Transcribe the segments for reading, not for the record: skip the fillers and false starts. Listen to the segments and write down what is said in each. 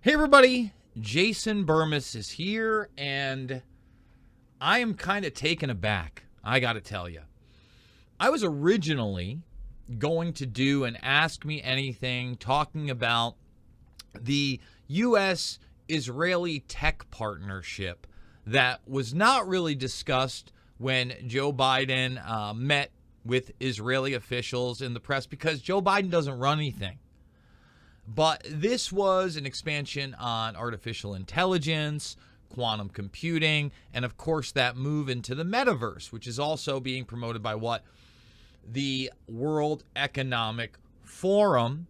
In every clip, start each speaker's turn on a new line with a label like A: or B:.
A: Hey everybody, Jason Bermas is here, and I am kind of taken aback, I gotta tell you. I was originally going to do an Ask Me Anything talking about the U.S.-Israeli tech partnership that was not really discussed when Joe Biden met with Israeli officials in the press, because Joe Biden doesn't run anything. But this was an expansion on artificial intelligence, quantum computing, and of course that move into the metaverse, which is also being promoted by what? The World Economic Forum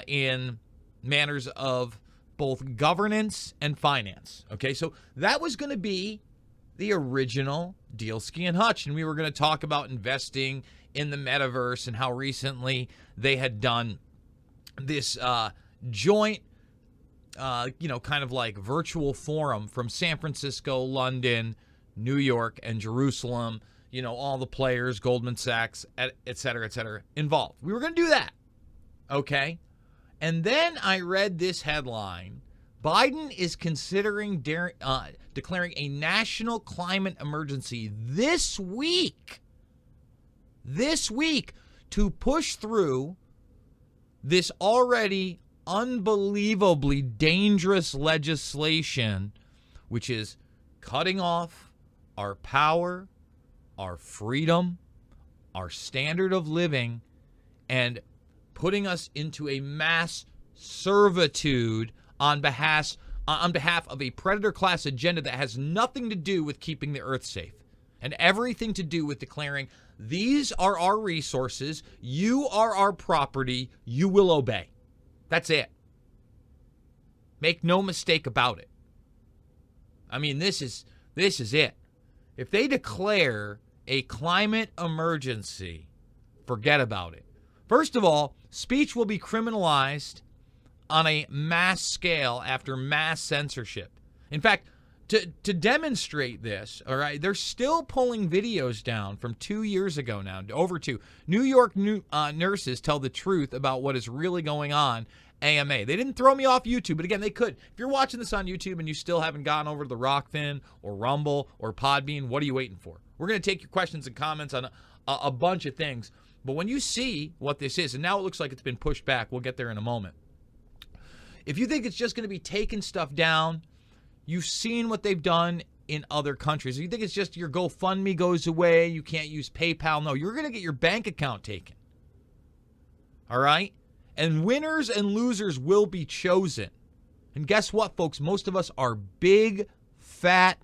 A: in manners of both governance and finance. Okay, so that was going to be the original Dealski and Hutch, and we were going to talk about investing in the metaverse and how recently they had done this joint, kind of like virtual forum from San Francisco, London, New York, and Jerusalem. All the players, Goldman Sachs, et cetera, involved. We were going to do that, okay? And then I read this headline. Biden is considering declaring a national climate emergency this week to push through this already unbelievably dangerous legislation, which is cutting off our power, our freedom, our standard of living, and putting us into a mass servitude on behalf of a predator class agenda that has nothing to do with keeping the earth safe and everything to do with declaring these are our resources, you are our property, you will obey. That's it. Make no mistake about it. I mean, this is it. If they declare a climate emergency, forget about it. First of all, speech will be criminalized on a mass scale after mass censorship. In fact, to demonstrate this, all right, they're still pulling videos down from 2 years ago now, over 2. New York nurses tell the truth about what is really going on. AMA. They didn't throw me off YouTube, but again, they could. If you're watching this on YouTube and you still haven't gone over to the Rockfin or Rumble or Podbean, what are you waiting for? We're going to take your questions and comments on a bunch of things. But when you see what this is, and now it looks like it's been pushed back, we'll get there in a moment. If you think it's just going to be taking stuff down, you've seen what they've done in other countries. If you think it's just your GoFundMe goes away, you can't use PayPal, no, you're going to get your bank account taken. All right? And winners and losers will be chosen. And guess what, folks? Most of us are big, fat,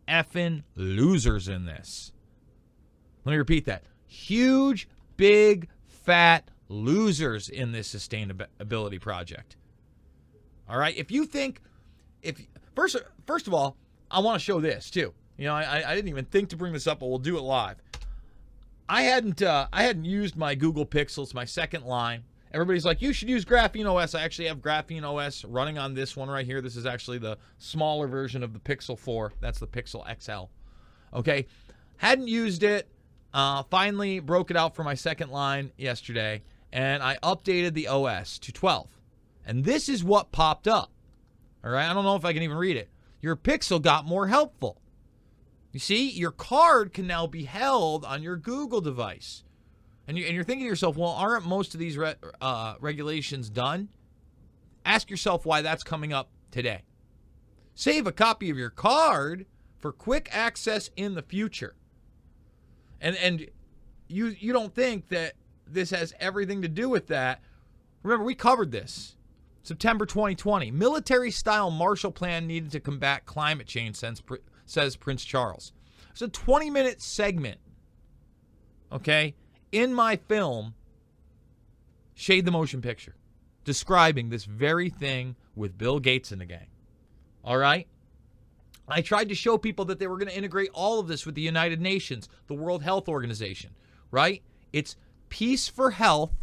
A: effing losers in this. Let me repeat that. Huge, big, fat losers in this sustainability project. All right? If you think, first of all, I want to show this too. I didn't even think to bring this up, but we'll do it live. I hadn't used my Google Pixels, my second line. Everybody's like, you should use Graphene OS. I actually have Graphene OS running on this one right here. This is actually the smaller version of the Pixel 4. That's the Pixel XL. Okay. Hadn't used it. Finally broke it out for my second line yesterday, and I updated the OS to 12. And this is what popped up. All right. I don't know if I can even read it. Your Pixel got more helpful. You see, your card can now be held on your Google device. And you're thinking to yourself, well, aren't most of these regulations done? Ask yourself why that's coming up today. Save a copy of your card for quick access in the future. And you don't think that this has everything to do with that. Remember, we covered this. September 2020. Military-style Marshall Plan needed to combat climate change, says Prince Charles. It's a 20-minute segment, okay, in my film, Shade the Motion Picture, describing this very thing with Bill Gates and the gang. All right? I tried to show people that they were going to integrate all of this with the United Nations, the World Health Organization, right? It's peace for health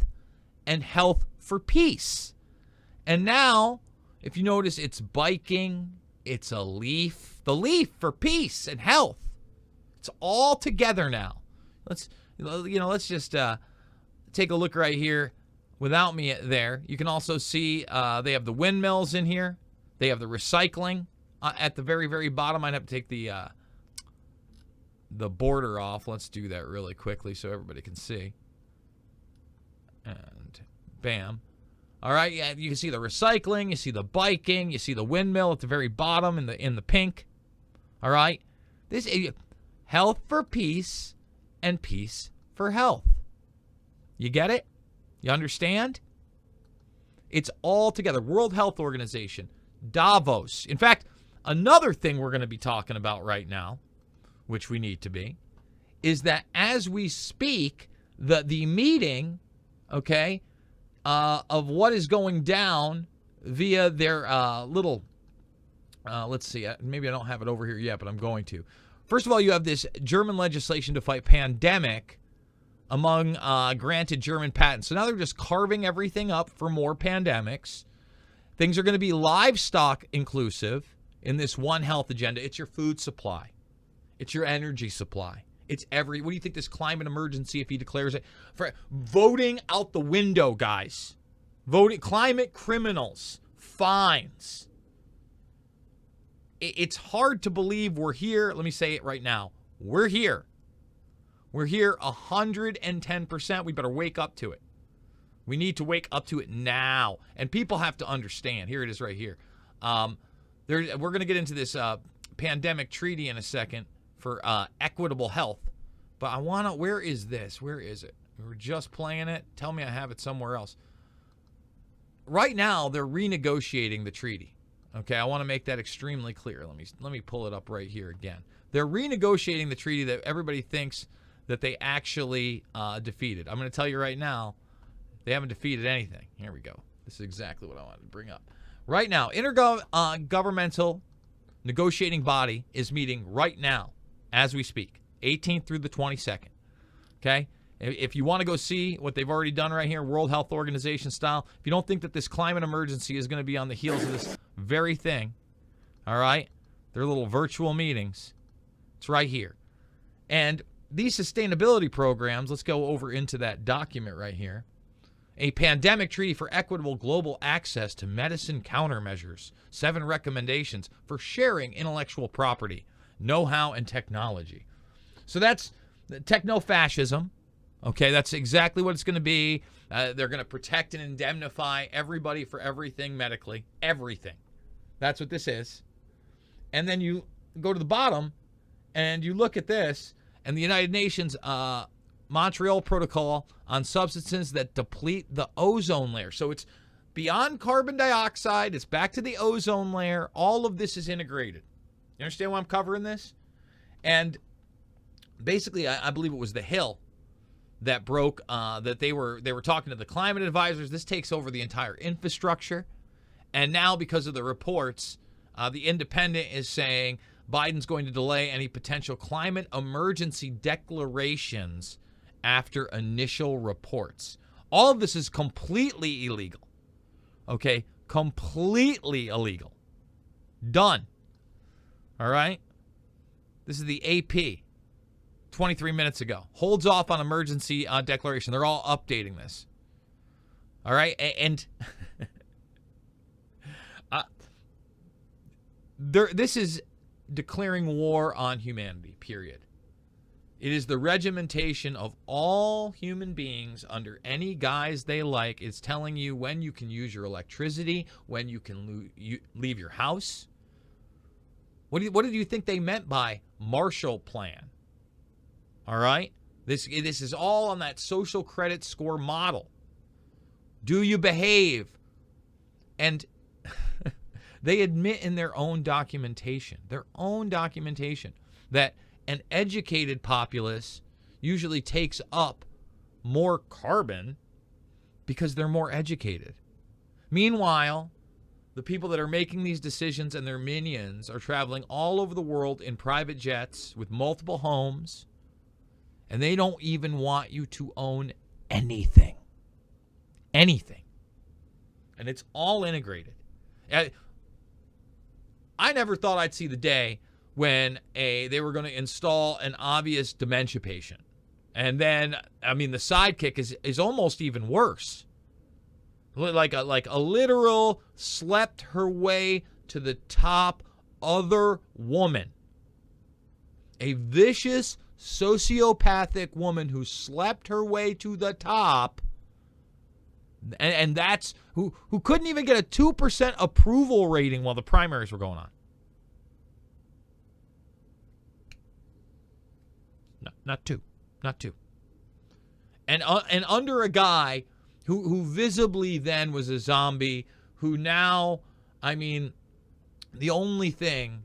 A: and health for peace. And now, if you notice, it's biking, it's a leaf, the leaf for peace and health. It's all together now. Let's just take a look right here without me there. You can also see they have the windmills in here. They have the recycling at the very, very bottom. I'd have to take the border off. Let's do that really quickly so everybody can see. And bam. All right, yeah, you can see the recycling, you see the biking, you see the windmill at the very bottom in the pink. All right? This is health for peace and peace for health. You get it? You understand? It's all together. World Health Organization, Davos. In fact, another thing we're going to be talking about right now, which we need to be, is that as we speak, the meeting, okay, of what is going down via their little, let's see, maybe I don't have it over here yet, but I'm going to. First of all, you have this German legislation to fight pandemic among granted German patents. So now they're just carving everything up for more pandemics. Things are going to be livestock inclusive in this One Health agenda. It's your food supply. It's your energy supply. It's what do you think this climate emergency, if he declares it? For voting out the window, guys. Voting, climate criminals, fines. It's hard to believe we're here. Let me say it right now. We're here. We're here 110%. We better wake up to it. We need to wake up to it now. And people have to understand. Here it is right here. We're going to get into this pandemic treaty in a second for equitable health. But I want to, where is this? Where is it? We were just playing it. Tell me I have it somewhere else. Right now, they're renegotiating the treaty. Okay, I want to make that extremely clear. Let me pull it up right here again. They're renegotiating the treaty that everybody thinks that they actually defeated. I'm going to tell you right now, they haven't defeated anything. Here we go. This is exactly what I wanted to bring up. Right now, intergovernmental negotiating body is meeting right now as we speak, 18th through the 22nd. Okay? If you want to go see what they've already done right here, World Health Organization style, if you don't think that this climate emergency is going to be on the heels of this very thing, all right, their little virtual meetings, it's right here. And these sustainability programs, let's go over into that document right here. A pandemic treaty for equitable global access to medicine countermeasures. 7 recommendations for sharing intellectual property, know-how, and technology. So that's techno-fascism. Okay, that's exactly what it's going to be. They're going to protect and indemnify everybody for everything medically. Everything. That's what this is. And then you go to the bottom and you look at this, and the United Nations Montreal Protocol on substances that deplete the ozone layer. So it's beyond carbon dioxide. It's back to the ozone layer. All of this is integrated. You understand why I'm covering this? And basically, I believe it was The Hill that broke that they were talking to the climate advisors. This takes over the entire infrastructure. And now, because of the reports, the Independent is saying Biden's going to delay any potential climate emergency declarations after initial reports. All of this is completely illegal. Okay? Completely illegal. Done. All right? This is the AP. 23 minutes ago. Holds off on emergency declaration. They're all updating this. All right? And this is declaring war on humanity, period. It is the regimentation of all human beings under any guise they like. It's telling you when you can use your electricity, when you can leave your house. What did you think they meant by Marshall Plan? All right? This is all on that social credit score model. Do you behave? And they admit in their own documentation, that an educated populace usually takes up more carbon because they're more educated. Meanwhile, the people that are making these decisions and their minions are traveling all over the world in private jets with multiple homes, and they don't even want you to own anything. Anything. And it's all integrated. I never thought I'd see the day when they were going to install an obvious dementia patient. And then, I mean, the sidekick is almost even worse. Like a literal slept her way to the top other woman. A vicious, sociopathic woman who slept her way to the top, and that's who couldn't even get a 2% approval rating while the primaries were going on. No, not two. And under a guy who visibly then was a zombie, who now, I mean, the only thing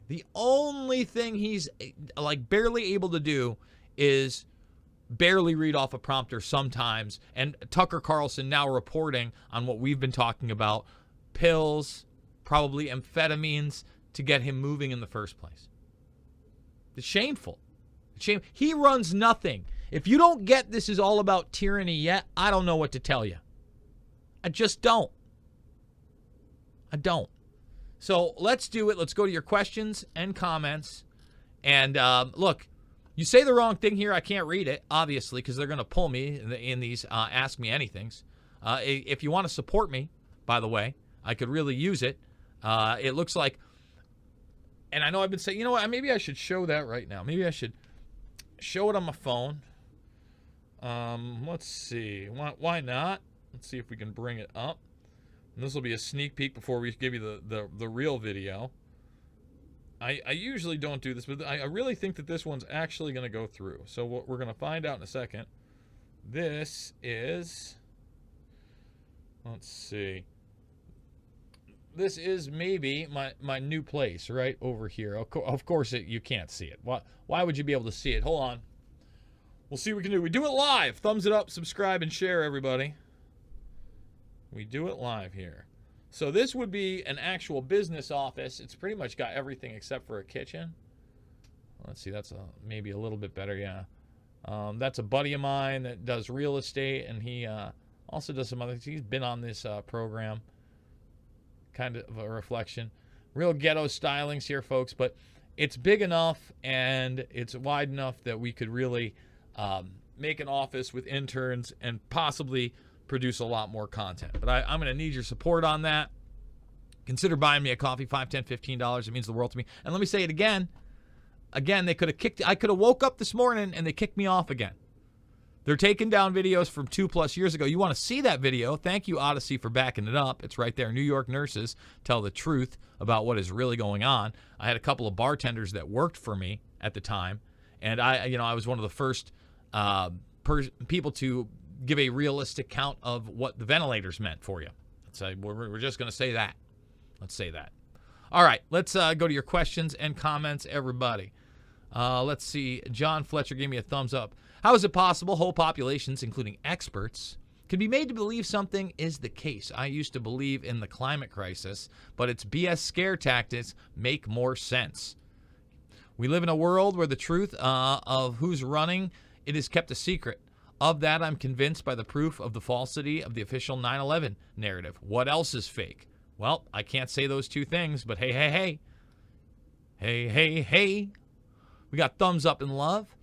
A: he's like barely able to do is barely read off a prompter sometimes. And Tucker Carlson now reporting on what we've been talking about, pills, probably amphetamines, to get him moving in the first place. It's shameful. He runs nothing. If you don't get this is all about tyranny yet, I don't know what to tell you. I just don't. I don't. So let's do it. Let's go to your questions and comments. And look, you say the wrong thing here, I can't read it, obviously, because they're going to pull me in these Ask Me Anythings. If you want to support me, by the way, I could really use it. It looks like, and I know I've been saying, you know what, maybe I should show that right now. Maybe I should show it on my phone. Let's see. Why not? Let's see if we can bring it up. And this will be a sneak peek before we give you the real video. I usually don't do this, but I really think that this one's actually going to go through. So what we're going to find out in a second. This is, let's see. This is maybe my new place right over here. Of course, you can't see it. Why would you be able to see it? Hold on. We'll see what we can do. We do it live. Thumbs it up, subscribe, and share, everybody. We do it live here. So this would be an actual business office. It's pretty much got everything except for a kitchen. Let's see. That's maybe a little bit better. Yeah. That's a buddy of mine that does real estate, and he also does some other things. He's been on this program. Kind of a reflection. Real ghetto stylings here, folks, but it's big enough and it's wide enough that we could really make an office with interns and possibly produce a lot more content. But I'm going to need your support on that. Consider buying me a coffee, $5, $10, $15. It means the world to me. And let me say it again. Again, I could have woke up this morning and they kicked me off again. They're taking down videos from 2+ years ago. You want to see that video? Thank you, Odyssey, for backing it up. It's right there. New York nurses tell the truth about what is really going on. I had a couple of bartenders that worked for me at the time, and I was one of the first people to give a realistic count of what the ventilators meant for you. So we're just going to say that. Let's say that. All right, let's go to your questions and comments, everybody. Let's see. John Fletcher gave me a thumbs up. How is it possible whole populations, including experts, can be made to believe something is the case? I used to believe in the climate crisis, but its BS scare tactics make more sense. We live in a world where the truth of who's running it is kept a secret. Of that, I'm convinced by the proof of the falsity of the official 9/11 narrative. What else is fake? Well, I can't say those two things, but hey, hey, hey. Hey, hey, hey. We got thumbs up and love.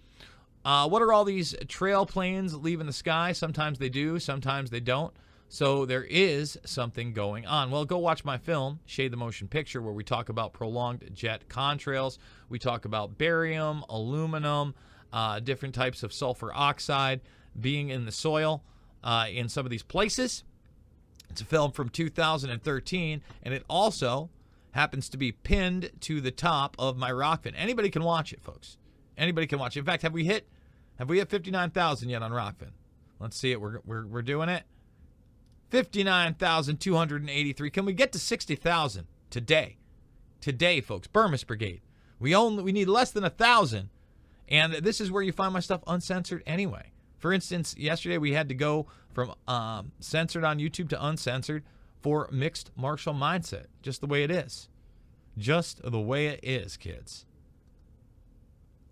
A: What are all these trail planes leaving the sky? Sometimes they do, sometimes they don't. So there is something going on. Well, go watch my film, Shade the Motion Picture, where we talk about prolonged jet contrails. We talk about barium, aluminum, different types of sulfur oxide being in the soil in some of these places. It's a film from 2013, and it also happens to be pinned to the top of my Rockfin. Anybody can watch it, folks. Anybody can watch it. In fact, have we hit 59,000 yet on Rockfin? Let's see it. We're doing it. 59,283. Can we get to 60,000 today? Today, folks. Bermas Brigade. We need less than 1,000, and this is where you find my stuff uncensored anyway. For instance, yesterday we had to go from censored on YouTube to uncensored for Mixed Martial Mindset. Just the way it is. Just the way it is, kids.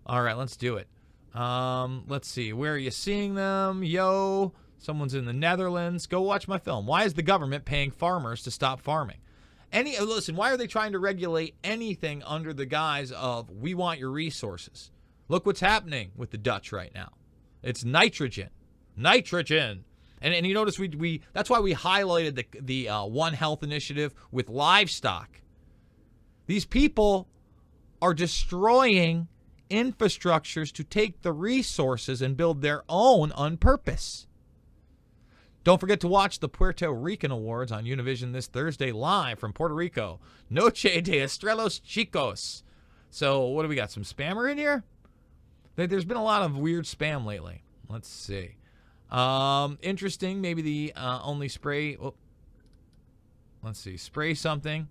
A: All right, let's do it. Let's see. Where are you seeing them? Yo, someone's in the Netherlands. Go watch my film. Why is the government paying farmers to stop farming? Listen, why are they trying to regulate anything under the guise of we want your resources? Look what's happening with the Dutch right now. It's nitrogen. Nitrogen. And you notice that's why we highlighted the One Health initiative with livestock. These people are destroying infrastructures to take the resources and build their own on purpose. Don't forget to watch the Puerto Rican Awards on Univision this Thursday live from Puerto Rico. Noche de Estrelos Chicos. So what do we got? Some spammer in here? There's been a lot of weird spam lately. Let's see. Interesting. Maybe the only spray. Oh, let's see. Spray something.